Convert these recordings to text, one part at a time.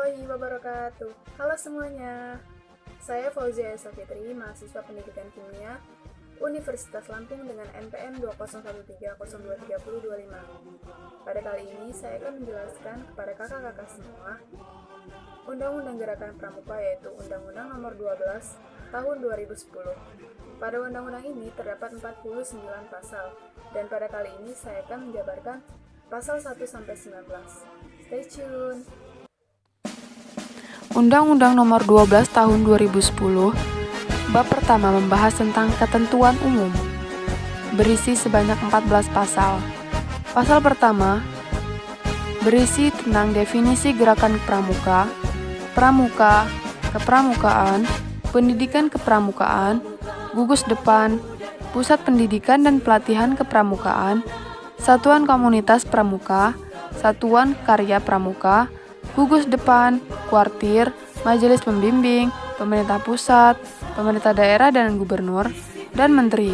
warahmatullahi wabarakatuh. Halo semuanya, saya Fauzia Esa Fitri, mahasiswa pendidikan kimia Universitas Lampung dengan NPM 2013023025. Pada kali ini saya akan menjelaskan kepada kakak-kakak semua Undang-Undang Gerakan Pramuka, yaitu Undang-Undang Nomor 12 Tahun 2010. Pada undang-undang ini terdapat 49 pasal, dan pada kali ini saya akan menjabarkan pasal 1-19. Stay tune. Undang-Undang Nomor 12 Tahun 2010, Bab pertama membahas tentang ketentuan umum. Berisi sebanyak 14 pasal. Pasal pertama berisi tentang definisi gerakan pramuka, pramuka, kepramukaan, pendidikan kepramukaan, gugus depan, pusat pendidikan dan pelatihan kepramukaan, satuan komunitas pramuka, satuan karya pramuka, gugus depan, kuartir, majelis pembimbing, pemerintah pusat, pemerintah daerah dan gubernur, dan menteri.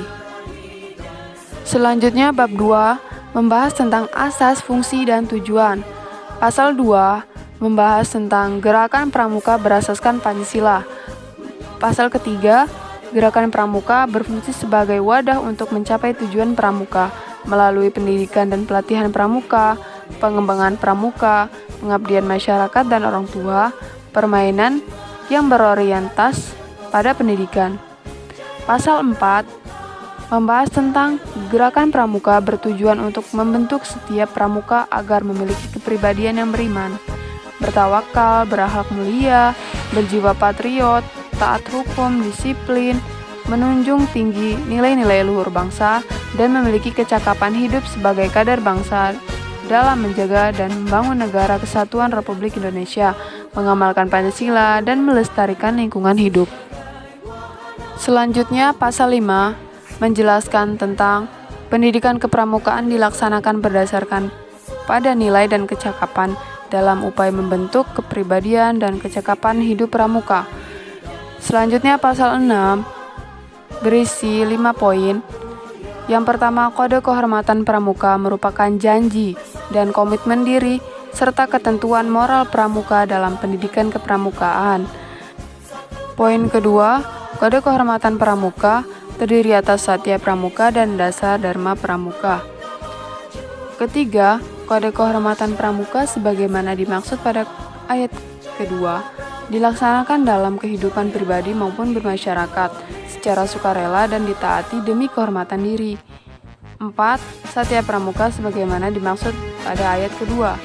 Selanjutnya bab 2 membahas tentang asas, fungsi, dan tujuan. Pasal 2 membahas tentang gerakan pramuka berasaskan Pancasila. Pasal ketiga, gerakan pramuka berfungsi sebagai wadah untuk mencapai tujuan pramuka melalui pendidikan dan pelatihan pramuka, pengembangan pramuka, pengabdian masyarakat dan orang tua, permainan yang berorientas pada pendidikan. Pasal 4 membahas tentang gerakan pramuka bertujuan untuk membentuk setiap pramuka agar memiliki kepribadian yang beriman, bertawakal, berakhlak mulia, berjiwa patriot, taat hukum, disiplin, menunjung tinggi nilai-nilai luhur bangsa, dan memiliki kecakapan hidup sebagai kader bangsa dalam menjaga dan membangun negara kesatuan Republik Indonesia, mengamalkan Pancasila, dan melestarikan lingkungan hidup. Selanjutnya, pasal 5 menjelaskan tentang pendidikan kepramukaan dilaksanakan berdasarkan pada nilai dan kecakapan dalam upaya membentuk kepribadian dan kecakapan hidup pramuka. Selanjutnya, pasal 6 berisi 5 poin. Yang pertama, kode kehormatan pramuka merupakan janji dan komitmen diri serta ketentuan moral pramuka dalam pendidikan kepramukaan. Poin kedua, kode kehormatan pramuka terdiri atas satya pramuka dan dasar dharma pramuka. Ketiga, kode kehormatan pramuka sebagaimana dimaksud pada ayat kedua dilaksanakan dalam kehidupan pribadi maupun bermasyarakat secara sukarela dan ditaati demi kehormatan diri. 4. Satya pramuka sebagaimana dimaksud pada ayat kedua.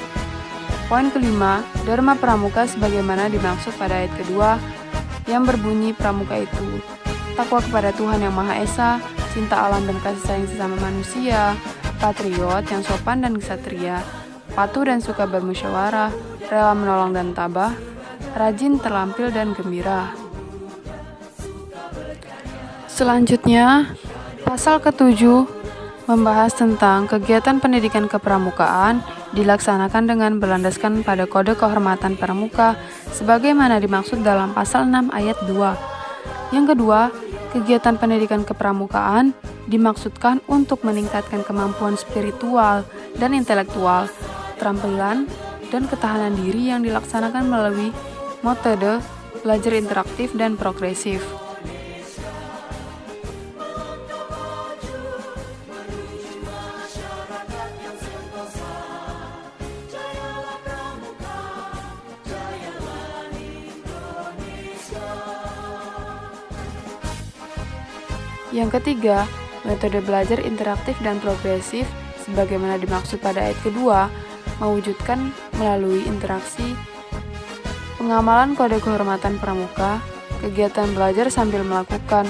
Poin kelima, dharma pramuka sebagaimana dimaksud pada ayat kedua yang berbunyi pramuka itu takwa kepada Tuhan Yang Maha Esa, cinta alam dan kasih sayang sesama manusia, patriot yang sopan dan ksatria, patuh dan suka bermusyawarah, rela menolong dan tabah, rajin, terlampil, dan gembira. Selanjutnya, pasal ke-7 membahas tentang kegiatan pendidikan kepramukaan dilaksanakan dengan berlandaskan pada kode kehormatan pramuka sebagaimana dimaksud dalam pasal 6 ayat 2. Yang kedua, kegiatan pendidikan kepramukaan dimaksudkan untuk meningkatkan kemampuan spiritual dan intelektual, keterampilan, dan ketahanan diri yang dilaksanakan melalui metode belajar interaktif dan progresif. Yang ketiga, metode belajar interaktif dan progresif sebagaimana dimaksud pada ayat kedua mewujudkan melalui interaksi pengamalan kode kehormatan pramuka, kegiatan belajar sambil melakukan,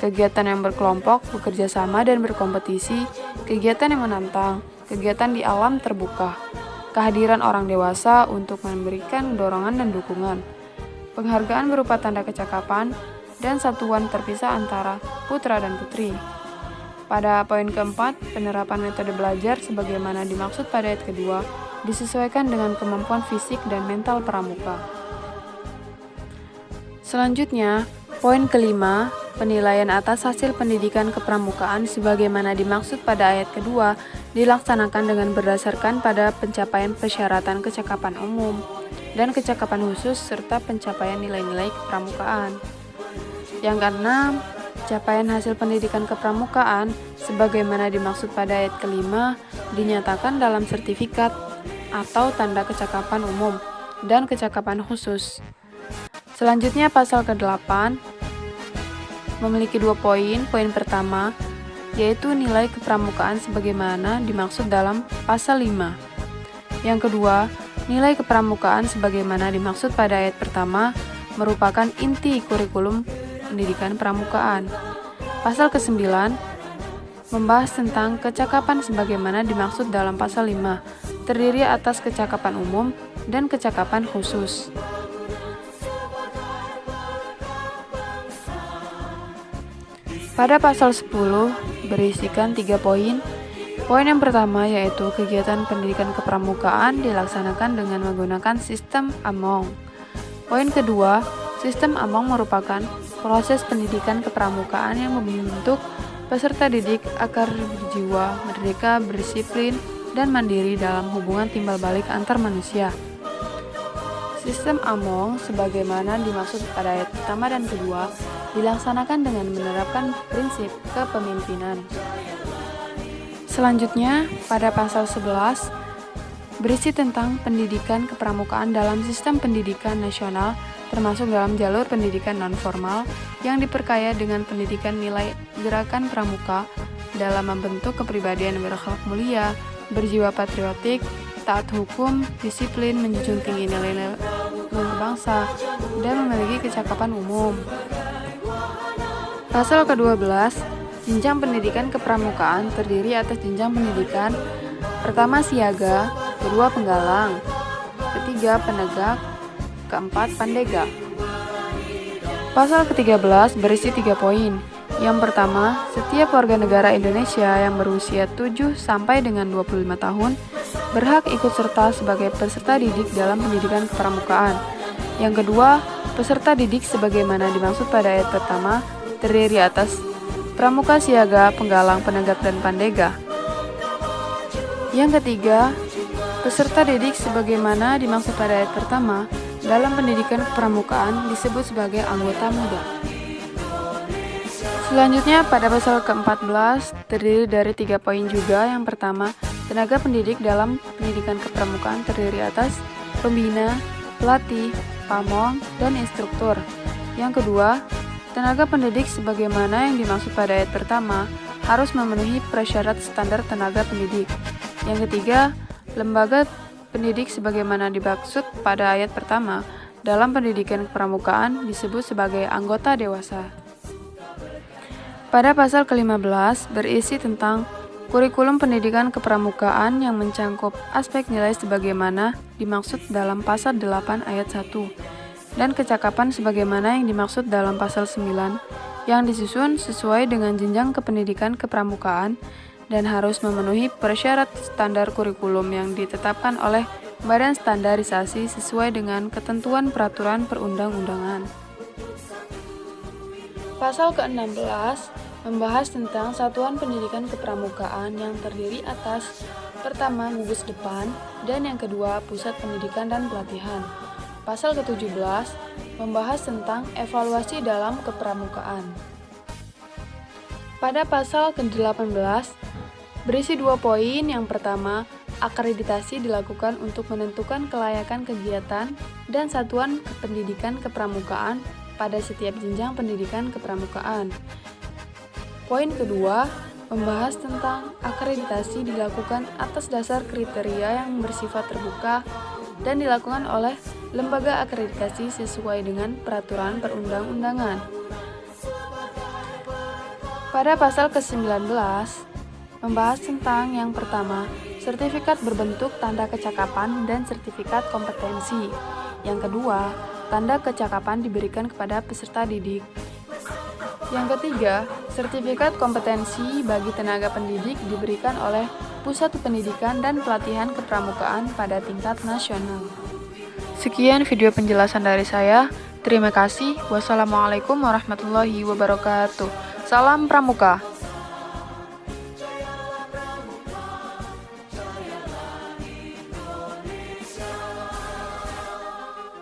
kegiatan yang berkelompok, bekerja sama dan berkompetisi, kegiatan yang menantang, kegiatan di alam terbuka, kehadiran orang dewasa untuk memberikan dorongan dan dukungan, penghargaan berupa tanda kecakapan, dan satuan terpisah antara putra dan putri. Pada poin keempat, penerapan metode belajar sebagaimana dimaksud pada ayat kedua disesuaikan dengan kemampuan fisik dan mental pramuka. Selanjutnya, poin kelima, penilaian atas hasil pendidikan kepramukaan sebagaimana dimaksud pada ayat kedua dilaksanakan dengan berdasarkan pada pencapaian persyaratan kecakapan umum. dan kecakapan khusus serta pencapaian nilai-nilai kepramukaan. Yang keenam, capaian hasil pendidikan kepramukaan sebagaimana dimaksud pada ayat kelima dinyatakan dalam sertifikat atau tanda kecakapan umum dan kecakapan khusus. Selanjutnya pasal ke-8 memiliki 2 poin. Poin pertama yaitu nilai kepramukaan sebagaimana dimaksud dalam pasal 5. Yang kedua, nilai kepramukaan sebagaimana dimaksud pada ayat pertama merupakan inti kurikulum pendidikan pramukaan. Pasal ke-9 membahas tentang kecakapan sebagaimana dimaksud dalam pasal 5, terdiri atas kecakapan umum dan kecakapan khusus. Pada pasal 10 berisikan 3 poin. Poin yang pertama yaitu kegiatan pendidikan kepramukaan dilaksanakan dengan menggunakan sistem Among. Poin kedua, sistem Among merupakan proses pendidikan kepramukaan yang membentuk peserta didik agar berjiwa merdeka, berdisiplin, dan mandiri dalam hubungan timbal balik antar manusia. Sistem Among sebagaimana dimaksud pada ayat pertama dan kedua dilaksanakan dengan menerapkan prinsip kepemimpinan. Selanjutnya, pada pasal 11 berisi tentang pendidikan kepramukaan dalam sistem pendidikan nasional termasuk dalam jalur pendidikan non-formal yang diperkaya dengan pendidikan nilai gerakan pramuka dalam membentuk kepribadian berakhlak mulia, berjiwa patriotik, taat hukum, disiplin, menjunjung tinggi nilai-nilai bangsa, dan memiliki kecakapan umum. Pasal ke-12, jenjang pendidikan kepramukaan terdiri atas jenjang pendidikan pertama siaga, kedua penggalang, ketiga penegak, keempat pandega. Pasal ke-13 berisi 3 poin. Yang pertama, setiap warga negara Indonesia yang berusia 7 sampai dengan 25 tahun berhak ikut serta sebagai peserta didik dalam pendidikan kepramukaan. Yang kedua, peserta didik sebagaimana dimaksud pada ayat pertama terdiri atas pramuka siaga, penggalang, penegak, dan pandega. Yang ketiga, peserta didik sebagaimana dimaksud pada ayat pertama dalam pendidikan kepramukaan disebut sebagai anggota muda. Selanjutnya pada pasal ke-14 terdiri dari 3 poin juga. Yang pertama, tenaga pendidik dalam pendidikan kepramukaan terdiri atas pembina, pelatih, pamong, dan instruktur. Yang kedua, tenaga pendidik sebagaimana yang dimaksud pada ayat pertama harus memenuhi prasyarat standar tenaga pendidik. Yang ketiga, lembaga pendidik sebagaimana dimaksud pada ayat pertama dalam pendidikan kepramukaan disebut sebagai anggota dewasa. Pada pasal ke-15 berisi tentang kurikulum pendidikan kepramukaan yang mencangkup aspek nilai sebagaimana dimaksud dalam pasal 8 ayat 1 dan kecakapan sebagaimana yang dimaksud dalam pasal 9 yang disusun sesuai dengan jenjang kependidikan kepramukaan dan harus memenuhi persyarat standar kurikulum yang ditetapkan oleh Badan Standarisasi sesuai dengan ketentuan peraturan perundang-undangan. Pasal ke-16 membahas tentang satuan pendidikan kepramukaan yang terdiri atas pertama gugus depan dan yang kedua pusat pendidikan dan pelatihan. Pasal ke-17 membahas tentang evaluasi dalam kepramukaan. Pada pasal ke-18 berisi 2 poin. Yang pertama, akreditasi dilakukan untuk menentukan kelayakan kegiatan dan satuan pendidikan kepramukaan pada setiap jenjang pendidikan kepramukaan. Poin kedua, membahas tentang akreditasi dilakukan atas dasar kriteria yang bersifat terbuka dan dilakukan oleh lembaga akreditasi sesuai dengan peraturan perundang-undangan. Pada pasal ke-19, membahas tentang yang pertama, sertifikat berbentuk tanda kecakapan dan sertifikat kompetensi. Yang kedua, tanda kecakapan diberikan kepada peserta didik. Yang ketiga, sertifikat kompetensi bagi tenaga pendidik diberikan oleh Pusat Pendidikan dan Pelatihan Kepramukaan pada tingkat nasional. Sekian video penjelasan dari saya. Terima kasih. Wassalamualaikum warahmatullahi wabarakatuh. Salam Pramuka.